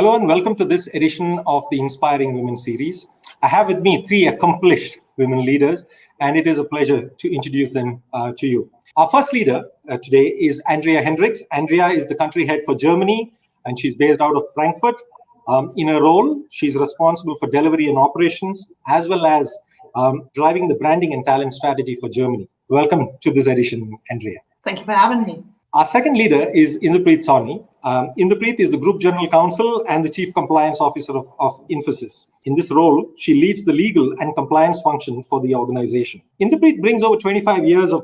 Hello and welcome to this edition of the Inspiring Women series. I have with me three accomplished women leaders, and it is a pleasure to introduce them to you. Our first leader today is Andrea Hendricks. Andrea is the country head for Germany, and she's based out of Frankfurt. In her role, she's responsible for delivery and operations, as well as driving the branding and talent strategy for Germany. Welcome to this edition, Andrea. Thank you for having me. Our second leader is Inderpreet Sawhney. Inderpreet is the Group General Counsel and the Chief Compliance Officer of Infosys. In this role, she leads the legal and compliance function for the organization. Inderpreet brings over 25 years of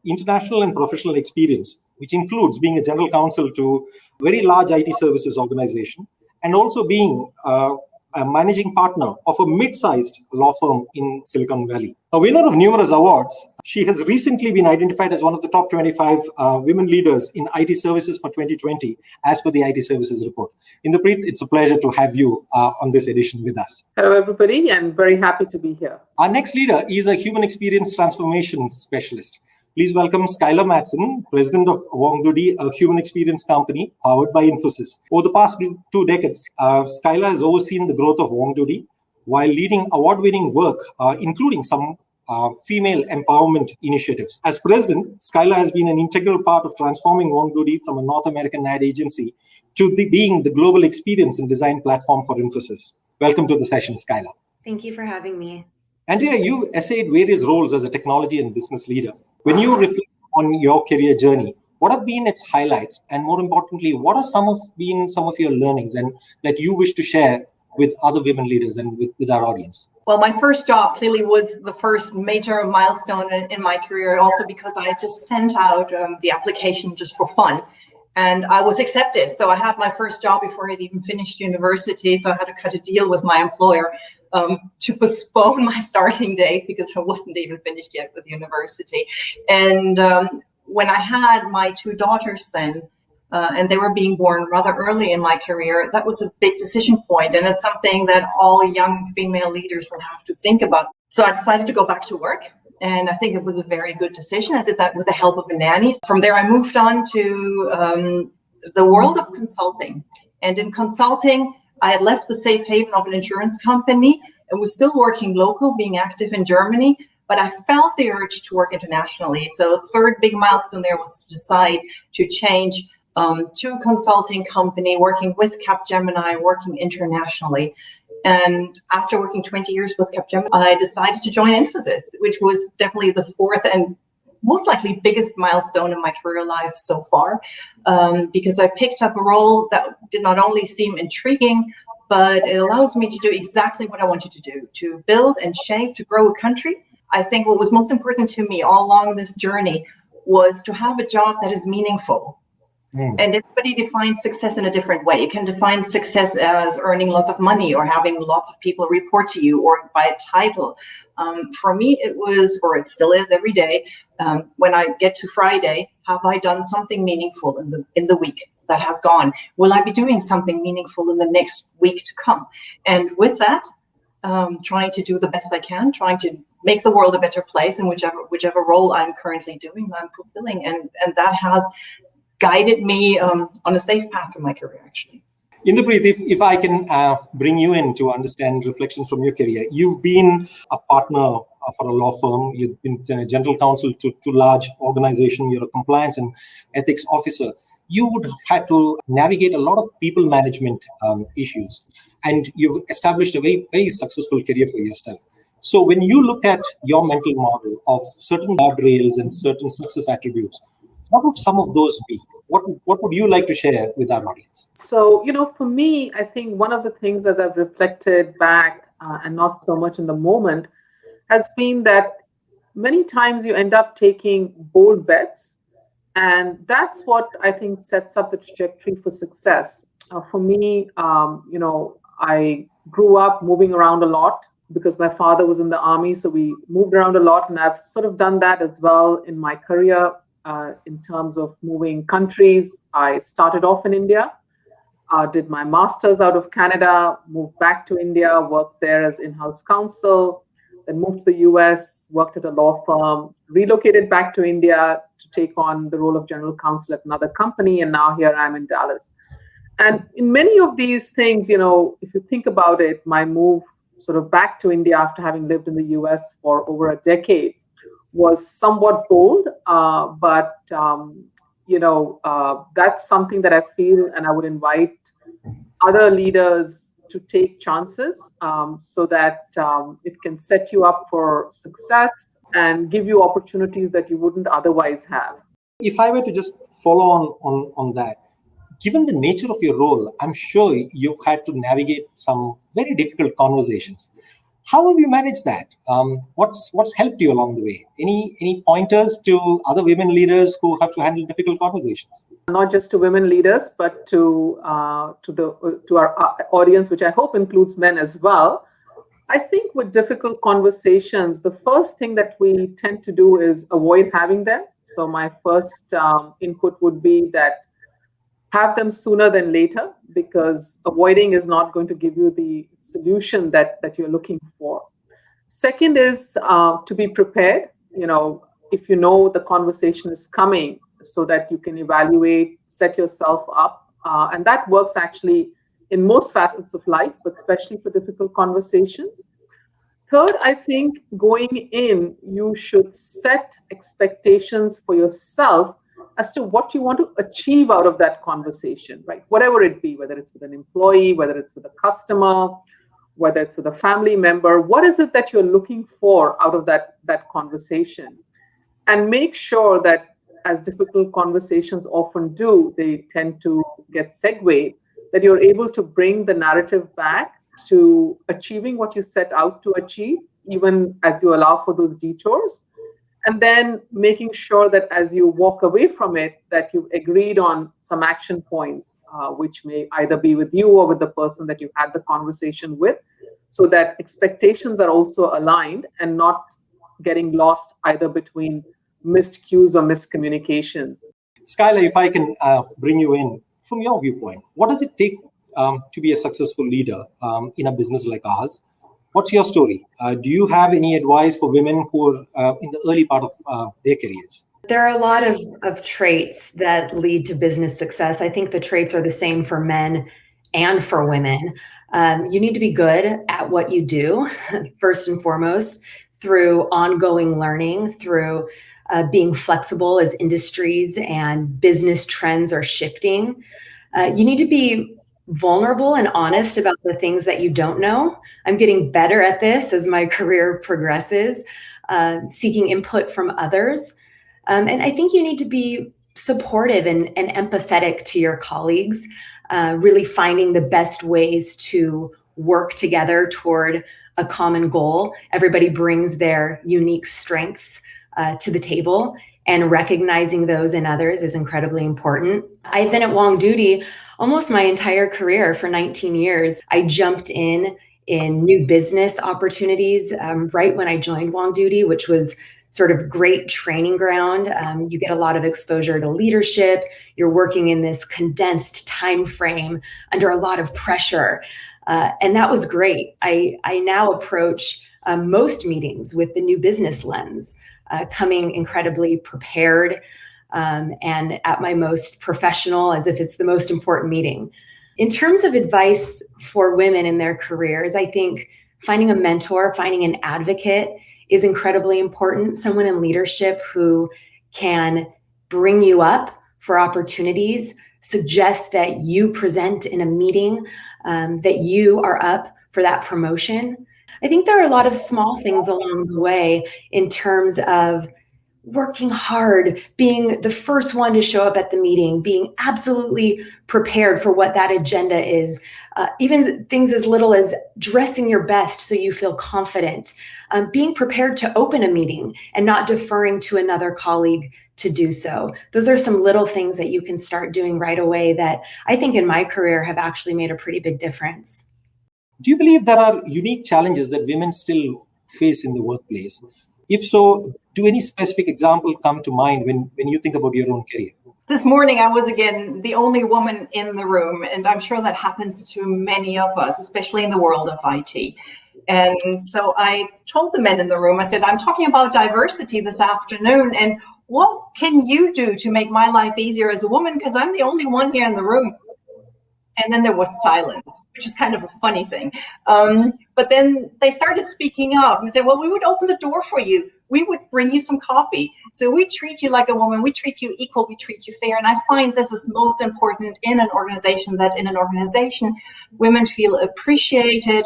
international and professional experience, which includes being a General Counsel to a very large IT services organization and also being a managing partner of a mid-sized law firm in Silicon Valley. A winner of numerous awards, she has recently been identified as one of the top 25 women leaders in IT services for 2020, as per the IT services report. Inderpreet, it's a pleasure to have you on this edition with us. Hello, everybody, and very happy to be here. Our next leader is a human experience transformation specialist. Please welcome Skyler president of Wongdoody, a human experience company powered by Infosys. Over the past 2 decades, Skyler has overseen the growth of Wongdoody while leading award-winning work, including some female empowerment initiatives. As president, Skyler has been an integral part of transforming Wongdoody from a North American ad agency to being the global experience and design platform for Infosys. Welcome to the session, Skyler. Thank you for having me. Andrea, you've essayed various roles as a technology and business leader. When you reflect on your career journey, what have been its highlights? And more importantly, what are some of your learnings and that you wish to share with other women leaders and with our audience? Well, my first job clearly was the first major milestone in my career, also because I just sent out the application just for fun. And I was accepted. So I had my first job before I'd even finished university. So I had to cut a deal with my employer to postpone my starting date because I wasn't even finished yet with university. And when I had my two daughters then, and they were being born rather early in my career, that was a big decision point. And it's something that all young female leaders will have to think about. So I decided to go back to work. And I think it was a very good decision. I did that with the help of a nanny. From there, I moved on to the world of consulting. And in consulting, I had left the safe haven of an insurance company and was still working local, being active in Germany. But I felt the urge to work internationally. So the third big milestone there was to decide to change to a consulting company, working with Capgemini, working internationally. And after working 20 years with Capgemini, I decided to join Infosys, which was definitely the fourth and most likely biggest milestone in my career life so far, because I picked up a role that did not only seem intriguing, but it allows me to do exactly what I wanted to do, to build and shape, to grow a country. I think what was most important to me all along this journey was to have a job that is meaningful. And everybody defines success in a different way. You can define success as earning lots of money or having lots of people report to you or by a title. For me, it was, or it still is every day, when I get to Friday, have I done something meaningful in the week that has gone? Will I be doing something meaningful in the next week to come? And with that, trying to do the best I can, trying to make the world a better place in whichever role I'm currently doing, I'm fulfilling. And that has guided me on a safe path in my career, actually. Inderpreet, if I can bring you in to understand reflections from your career, you've been a partner for a law firm, you've been a general counsel to large organization, you're a compliance and ethics officer. You would have had to navigate a lot of people management issues, and you've established a very, very successful career for yourself. So when you look at your mental model of certain guardrails and certain success attributes, what would some of those be? What would you like to share with our audience? So, for me, I think one of the things as I've reflected back and not so much in the moment has been that many times you end up taking bold bets. And that's what I think sets up the trajectory for success. For me, I grew up moving around a lot because my father was in the army. So we moved around a lot. And I've sort of done that as well in my career. In terms of moving countries, I started off in India, did my master's out of Canada, moved back to India, worked there as in-house counsel, then moved to the US, worked at a law firm, relocated back to India to take on the role of general counsel at another company, and now here I am in Dallas. And in many of these things, if you think about it, my move sort of back to India after having lived in the US for over a decade was somewhat bold, but that's something that I feel, and I would invite other leaders to take chances, so that it can set you up for success and give you opportunities that you wouldn't otherwise have. If I were to just follow on that, given the nature of your role, I'm sure you've had to navigate some very difficult conversations. How have you managed that? What's helped you along the way? Any pointers to other women leaders who have to handle difficult conversations? Not just to women leaders, but to our audience, which I hope includes men as well. I think with difficult conversations, the first thing that we tend to do is avoid having them. So my first input would be that have them sooner than later, because avoiding is not going to give you the solution that you're looking for. Second is to be prepared, if you know the conversation is coming, so that you can evaluate, set yourself up. And that works actually in most facets of life, but especially for difficult conversations. Third, I think going in, you should set expectations for yourself as to what you want to achieve out of that conversation, right? Whatever it be, whether it's with an employee, whether it's with a customer, whether it's with a family member, what is it that you're looking for out of that conversation? And make sure that, as difficult conversations often do, they tend to get segued, that you're able to bring the narrative back to achieving what you set out to achieve, even as you allow for those detours. And then making sure that as you walk away from it, that you've agreed on some action points, which may either be with you or with the person that you had the conversation with, so that expectations are also aligned and not getting lost either between missed cues or miscommunications. Skyler, if I can bring you in, from your viewpoint, what does it take to be a successful leader in a business like ours? What's your story? Do you have any advice for women who are in the early part of their careers? There are a lot of traits that lead to business success. I think the traits are the same for men and for women. You need to be good at what you do, first and foremost, through ongoing learning, through being flexible as industries and business trends are shifting. You need to be vulnerable and honest about the things that you don't know. I'm getting better at this as my career progresses, seeking input from others. And I think you need to be supportive and empathetic to your colleagues, really finding the best ways to work together toward a common goal. Everybody brings their unique strengths to the table, and recognizing those in others is incredibly important. I've been at Wong Duty almost my entire career for 19 years. I jumped in new business opportunities right when I joined Wong Duty, which was sort of great training ground. You get a lot of exposure to leadership. You're working in this condensed time frame under a lot of pressure. And that was great. I now approach most meetings with the new business lens, coming incredibly prepared and at my most professional, as if it's the most important meeting. In terms of advice for women in their careers, I think finding a mentor, finding an advocate is incredibly important. Someone in leadership who can bring you up for opportunities, suggest that you present in a meeting, that you are up for that promotion. I think there are a lot of small things along the way in terms of working hard, being the first one to show up at the meeting, being absolutely prepared for what that agenda is, even things as little as dressing your best so you feel confident, being prepared to open a meeting and not deferring to another colleague to do so. Those are some little things that you can start doing right away that I think in my career have actually made a pretty big difference. Do you believe there are unique challenges that women still face in the workplace? If so, do any specific example come to mind when you think about your own career? This morning, I was again the only woman in the room, and I'm sure that happens to many of us, especially in the world of IT. And so I told the men in the room, I said, I'm talking about diversity this afternoon, and what can you do to make my life easier as a woman? Because I'm the only one here in the room. And then there was silence, which is kind of a funny thing. But then they started speaking up and they said, well, we would open the door for you. We would bring you some coffee. So we treat you like a woman. We treat you equal. We treat you fair. And I find this is most important in an organization, that in an organization, women feel appreciated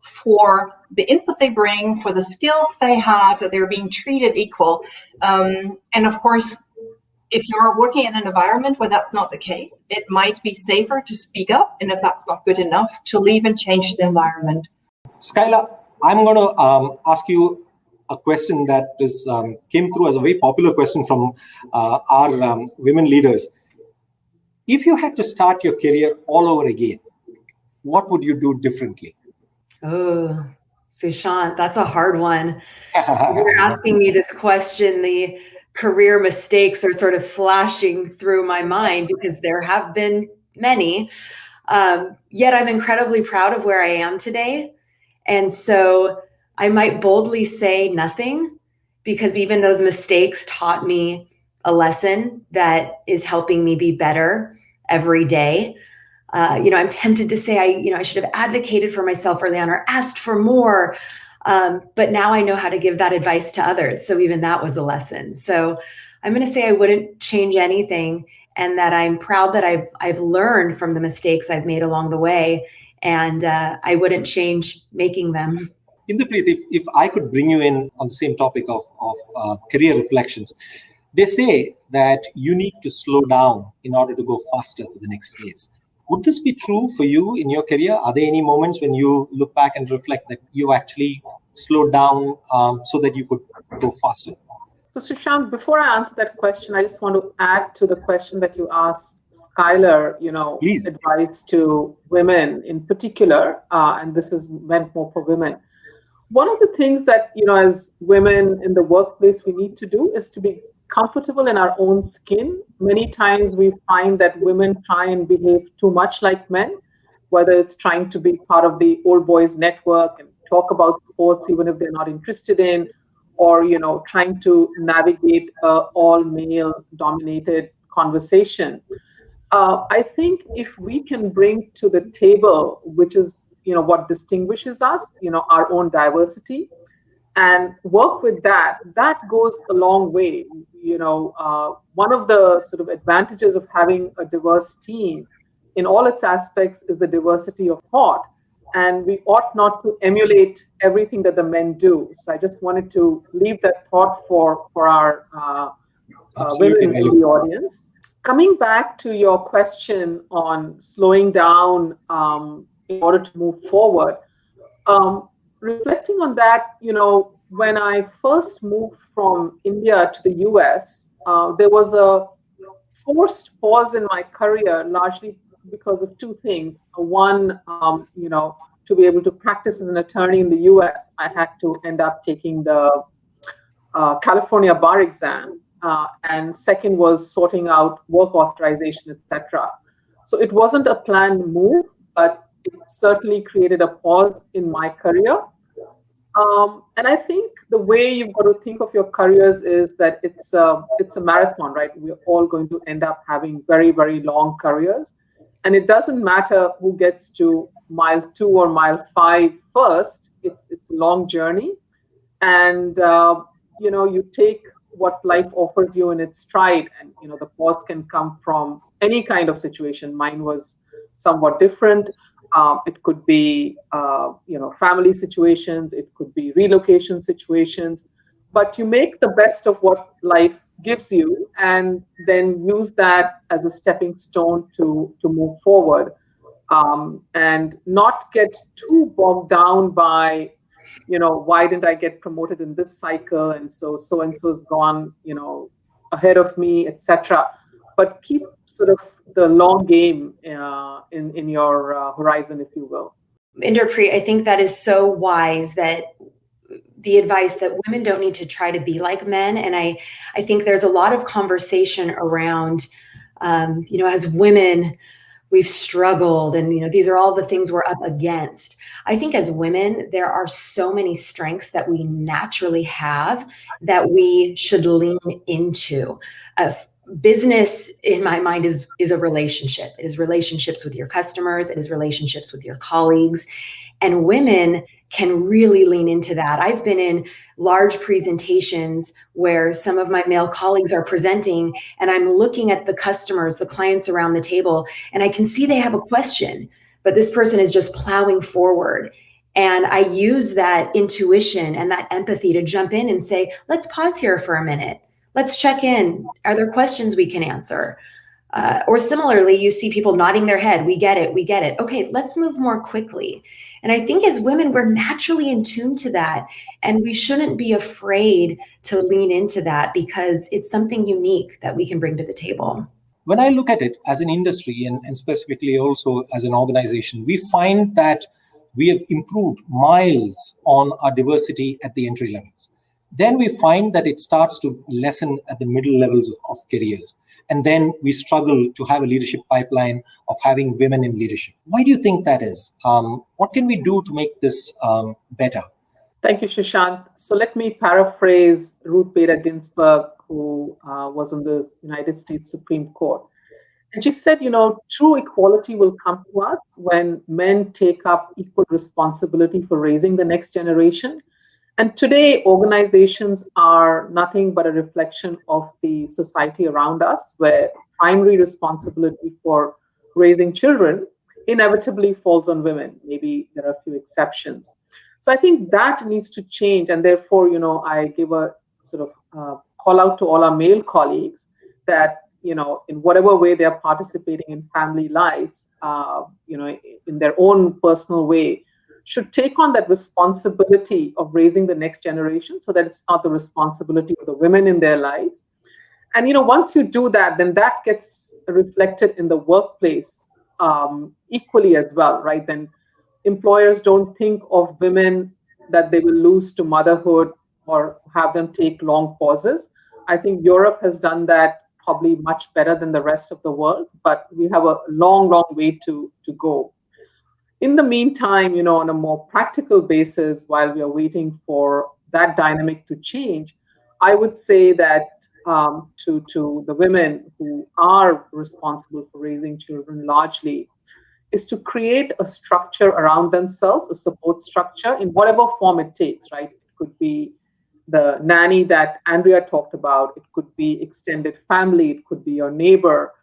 for the input they bring, for the skills they have, that they're being treated equal. And of course, if you're working in an environment where that's not the case, it might be safer to speak up. And if that's not good enough, to leave and change the environment. Skyler, I'm going to ask you a question that came through as a very popular question from our women leaders. If you had to start your career all over again, what would you do differently? Oh, Sushanth, that's a hard one. You're asking me this question. The career mistakes are sort of flashing through my mind because there have been many. Yet I'm incredibly proud of where I am today. And so I might boldly say nothing, because even those mistakes taught me a lesson that is helping me be better every day. I'm tempted to say I should have advocated for myself early on or asked for more. But now I know how to give that advice to others. So even that was a lesson. So I'm going to say I wouldn't change anything, and that I'm proud that I've learned from the mistakes I've made along the way, and I wouldn't change making them. Inderpreet, if I could bring you in on the same topic of career reflections, they say that you need to slow down in order to go faster for the next phase. Would this be true for you in your career? Are there any moments when you look back and reflect that you actually slowed down so that you could go faster? So Sushanth, before I answer that question, I just want to add to the question that you asked Skyler, Please. Advice to women in particular, and this is meant more for women. One of the things that, as women in the workplace, we need to do is to be comfortable in our own skin. Many times we find that women try and behave too much like men, whether it's trying to be part of the old boys network and talk about sports even if they're not interested in, or trying to navigate all male dominated conversation. I think if we can bring to the table, which is what distinguishes us, our own diversity, and work with that goes a long way. One of the sort of advantages of having a diverse team in all its aspects is the diversity of thought. And we ought not to emulate everything that the men do. So I just wanted to leave that thought for our women in the audience. Coming back to your question on slowing down in order to move forward, reflecting on that, when I first moved from India to the US, there was a forced pause in my career, largely because of two things. One, to be able to practice as an attorney in the US, I had to end up taking the California bar exam. And second was sorting out work authorization, etc. So it wasn't a planned move, but it certainly created a pause in my career. And I think the way you've got to think of your careers is that it's a marathon, right? We're all going to end up having very, very long careers. And it doesn't matter who gets to mile 2 or mile 5 first. It's a long journey. And, you take what life offers you in its stride. And, the pause can come from any kind of situation. Mine was somewhat different. It could be, family situations. It could be relocation situations. But you make the best of what life gives you, and then use that as a stepping stone to move forward, and not get too bogged down by, why didn't I get promoted in this cycle, and so and so's gone, ahead of me, etc. But keep sort of the long game in your horizon, if you will. Inderpreet, I think that is so wise, that the advice that women don't need to try to be like men. And I think there's a lot of conversation around, as women, we've struggled, and, these are all the things we're up against. I think as women, there are so many strengths that we naturally have that we should lean into. business in my mind is a relationship. It is relationships with your customers. It is relationships with your colleagues, and women can really lean into that. I've been in large presentations where some of my male colleagues are presenting, and I'm looking at the customers, the clients around the table, and I can see they have a question, but this person is just plowing forward. And I use that intuition and that empathy to jump in and say, let's pause here for a minute. Let's check in. Are there questions we can answer? Or similarly, you see people nodding their head. We get it. We get it. Okay, let's move more quickly. And I think as women, we're naturally in tune to that. And we shouldn't be afraid to lean into that because it's something unique that we can bring to the table. When I look at it as an industry and specifically also as an organization, we find that we have improved miles on our diversity at the entry levels. Then we find that it starts to lessen at the middle levels of careers. And then we struggle to have a leadership pipeline of having women in leadership. Why do you think that is? What can we do to make this better? Thank you, Sushanth. So let me paraphrase Ruth Bader Ginsburg, who was on the United States Supreme Court. And she said, true equality will come to us when men take up equal responsibility for raising the next generation. And today, organizations are nothing but a reflection of the society around us, where primary responsibility for raising children inevitably falls on women. Maybe there are a few exceptions. So I think that needs to change. And therefore, I give a sort of call out to all our male colleagues that, in whatever way they are participating in family lives, in their own personal way, should take on that responsibility of raising the next generation so that it's not the responsibility of the women in their lives. And, once you do that, then that gets reflected in the workplace equally as well, right? Then employers don't think of women that they will lose to motherhood or have them take long pauses. I think Europe has done that probably much better than the rest of the world, but we have a long, long way to go. In the meantime, on a more practical basis, while we are waiting for that dynamic to change, I would say that to the women who are responsible for raising children largely, is to create a structure around themselves, a support structure in whatever form it takes, right? It could be the nanny that Andrea talked about. It could be extended family. It could be your neighbor.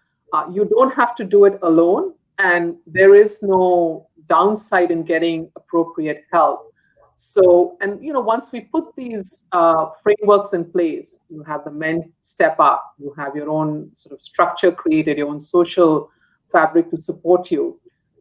You don't have to do it alone. And there is no downside in getting appropriate help. So, and once we put these frameworks in place, you have the men step up, you have your own sort of structure created, your own social fabric to support you.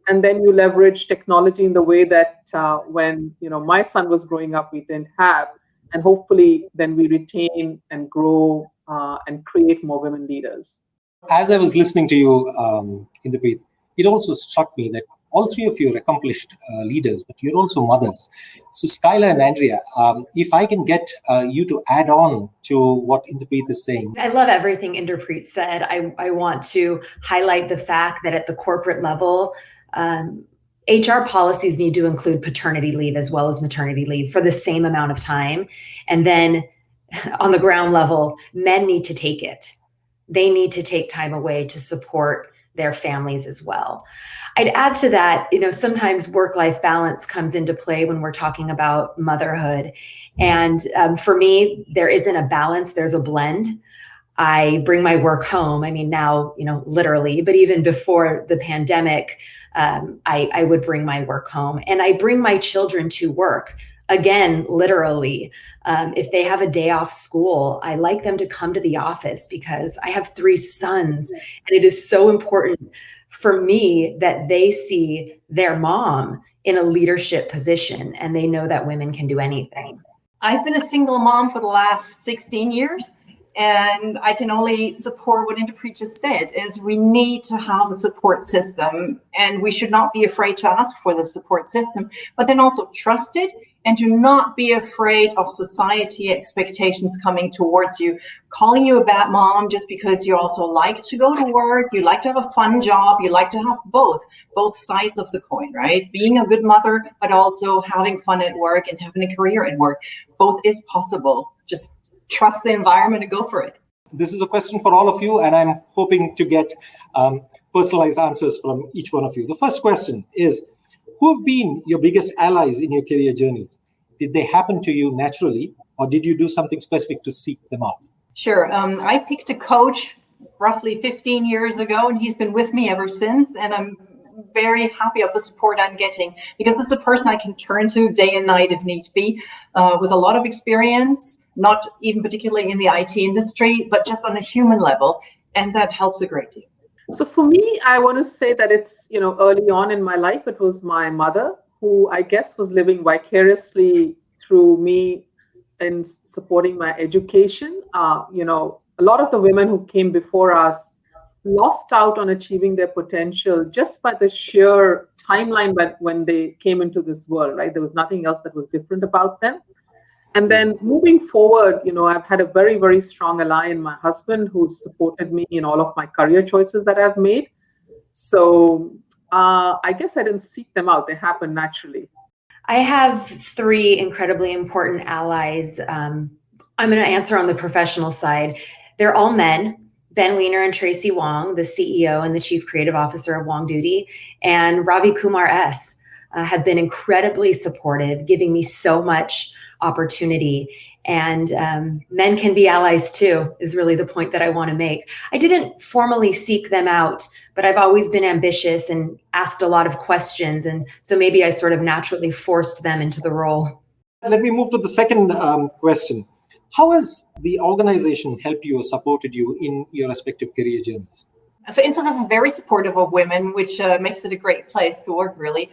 And then you leverage technology in the way that when my son was growing up, we didn't have. And hopefully then we retain and grow and create more women leaders. As I was listening to you, Inderpreet, it also struck me that all three of you are accomplished leaders, but you're also mothers. So Skyler and Andrea, if I can get you to add on to what Inderpreet is saying. I love everything Inderpreet said. I want to highlight the fact that at the corporate level, HR policies need to include paternity leave as well as maternity leave for the same amount of time. And then on the ground level, men need to take it. They need to take time away to support their families as well. I'd add to that, sometimes work-life balance comes into play when we're talking about motherhood. And for me, there isn't a balance, there's a blend. I bring my work home. I mean, now, literally, but even before the pandemic, I would bring my work home, and I bring my children to work. Again, literally, if they have a day off school, I like them to come to the office because I have 3 sons, and it is so important for me that they see their mom in a leadership position and they know that women can do anything. I've been a single mom for the last 16 years. And I can only support what Inderpreet just said, is we need to have a support system, and we should not be afraid to ask for the support system, but then also trust it, and do not be afraid of society expectations coming towards you, calling you a bad mom just because you also like to go to work, you like to have a fun job, you like to have both sides of the coin, right? Being a good mother, but also having fun at work and having a career at work. Both is possible. Just trust the environment and go for it. this is a question for all of you, and I'm hoping to get personalized answers from each one of you. The first question is, who have been your biggest allies in your career journeys? Did they happen to you naturally, or did you do something specific to seek them out? Sure. I picked a coach roughly 15 years ago, and he's been with me ever since. And I'm very happy of the support I'm getting, because it's a person I can turn to day and night if need be, with a lot of experience, not even particularly in the IT industry, but just on a human level. And that helps a great deal. So for me, I want to say that it's, early on in my life, it was my mother who I guess was living vicariously through me in supporting my education. A lot of the women who came before us lost out on achieving their potential just by the sheer timeline when they came into this world, right? There was nothing else that was different about them. And then moving forward, I've had a very, very strong ally in my husband who's supported me in all of my career choices that I've made. So I guess I didn't seek them out. They happened naturally. I have 3 incredibly important allies. I'm going to answer on the professional side. They're all men. Ben Weiner and Tracy Wong, the CEO and the Chief Creative Officer of Wong Duty, and Ravi Kumar S. Have been incredibly supportive, giving me so much opportunity. And men can be allies too, is really the point that I want to make. I didn't formally seek them out, but I've always been ambitious and asked a lot of questions. And so maybe I sort of naturally forced them into the role. Let me move to the second question. How has the organization helped you or supported you in your respective career journeys? So Infosys is very supportive of women, which makes it a great place to work, really.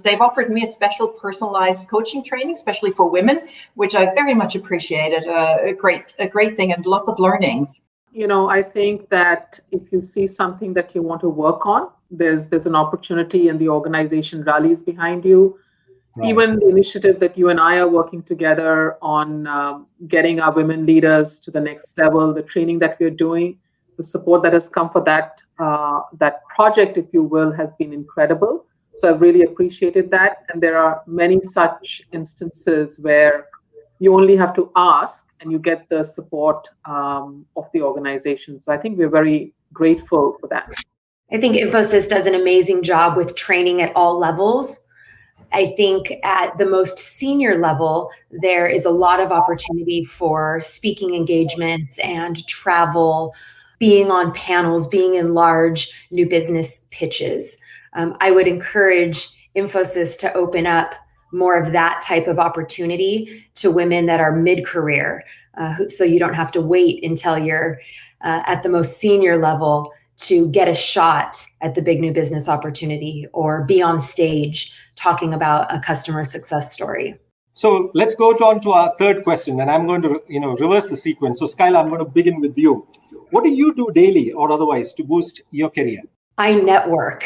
They've offered me a special personalized coaching training, especially for women, which I very much appreciated. A great thing, and lots of learnings. I think that if you see something that you want to work on, there's an opportunity and the organization rallies behind you. Right. Even the initiative that you and I are working together on getting our women leaders to the next level, the training that we're doing, the support that has come for that project, if you will, has been incredible. So I've really appreciated that. And there are many such instances where you only have to ask and you get the support of the organization. So I think we're very grateful for that. I think Infosys does an amazing job with training at all levels. I think at the most senior level, there is a lot of opportunity for speaking engagements and travel, being on panels, being in large new business pitches. I would encourage Infosys to open up more of that type of opportunity to women that are mid-career, so you don't have to wait until you're at the most senior level to get a shot at the big new business opportunity or be on stage talking about a customer success story. So let's go on to our third question, and I'm going to reverse the sequence. So Skyler, I'm going to begin with you. What do you do daily or otherwise to boost your career? I network.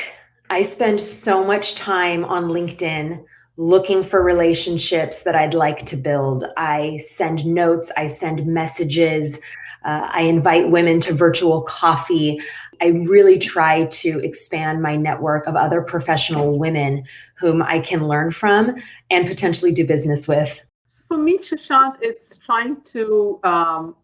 I spend so much time on LinkedIn looking for relationships that I'd like to build. I send notes, I send messages, I invite women to virtual coffee. I really try to expand my network of other professional women whom I can learn from and potentially do business with. For me, Sushanth, it's trying to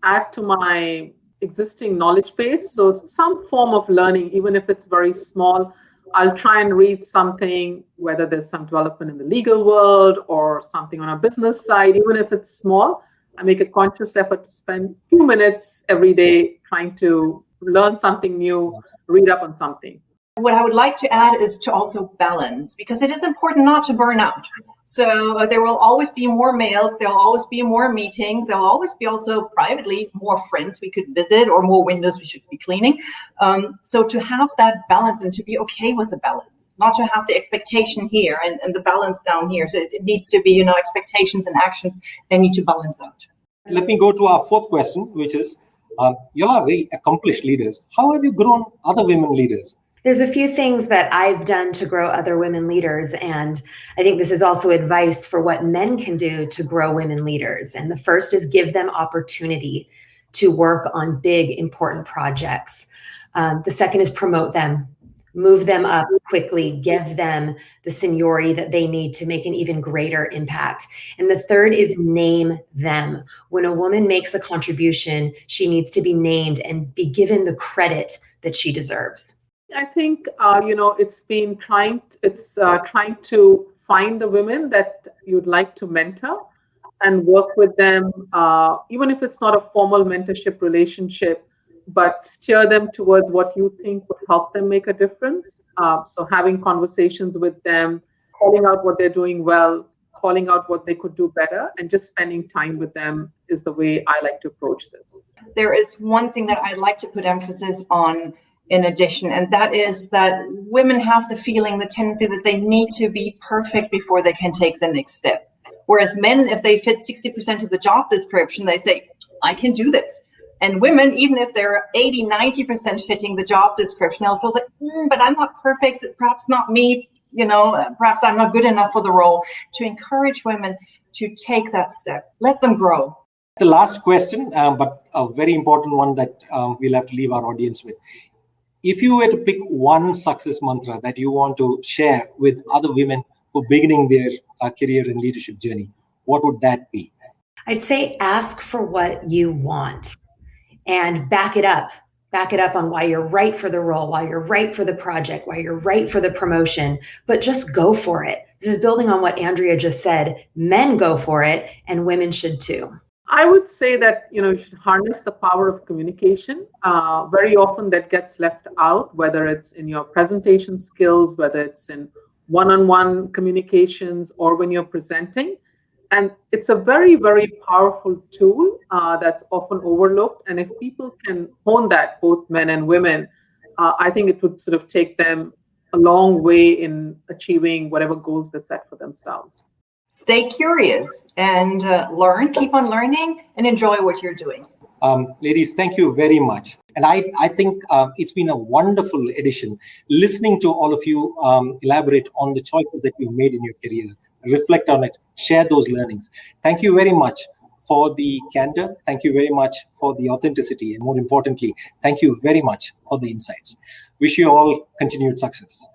add to my existing knowledge base. So some form of learning, even if it's very small, I'll try and read something, whether there's some development in the legal world or something on a business side, even if it's small. I make a conscious effort to spend a few minutes every day trying to learn something new, read up on something. What I would like to add is to also balance, because it is important not to burn out. So there will always be more mails, there'll always be more meetings, there'll always be also privately more friends we could visit or more windows we should be cleaning. So to have that balance and to be okay with the balance, not to have the expectation here and the balance down here. So it needs to be, expectations and actions, they need to balance out. Let me go to our fourth question, which is, you are very accomplished leaders. How have you grown other women leaders? There's a few things that I've done to grow other women leaders, and I think this is also advice for what men can do to grow women leaders. And the first is give them opportunity to work on big, important projects. The second is promote them. move them up quickly, give them the seniority that they need to make an even greater impact. And the third is name them. When a woman makes a contribution, she needs to be named and be given the credit that she deserves. I think it's trying to find the women that you'd like to mentor and work with them, even if it's not a formal mentorship relationship, but steer them towards what you think would help them make a difference. So having conversations with them, calling out what they're doing well, calling out what they could do better, and just spending time with them is the way I like to approach this. There is one thing that I like to put emphasis on in addition, and that is that women have the feeling, the tendency that they need to be perfect before they can take the next step. Whereas men, if they fit 60% of the job description, they say, I can do this. And women, even if they're 80, 90% fitting the job description, they'll still say, but I'm not perfect, perhaps not me, perhaps I'm not good enough for the role. To encourage women to take that step, let them grow. The last question, but a very important one that we'll have to leave our audience with. If you were to pick one success mantra that you want to share with other women who are beginning their career and leadership journey, what would that be? I'd say ask for what you want and back it up. Back it up on why you're right for the role, why you're right for the project, why you're right for the promotion, but just go for it. This is building on what Andrea just said. Men go for it and women should too. I would say that you should harness the power of communication. Very often that gets left out, whether it's in your presentation skills, whether it's in one-on-one communications, or when you're presenting. And it's a very, very powerful tool that's often overlooked. And if people can hone that, both men and women, I think it would sort of take them a long way in achieving whatever goals they set for themselves. Stay curious and learn, keep on learning, and enjoy what you're doing. Ladies, thank you very much. And I think it's been a wonderful edition, listening to all of you elaborate on the choices that you've made in your career, reflect on it, share those learnings. Thank you very much for the candor. Thank you very much for the authenticity. And more importantly, thank you very much for the insights. Wish you all continued success.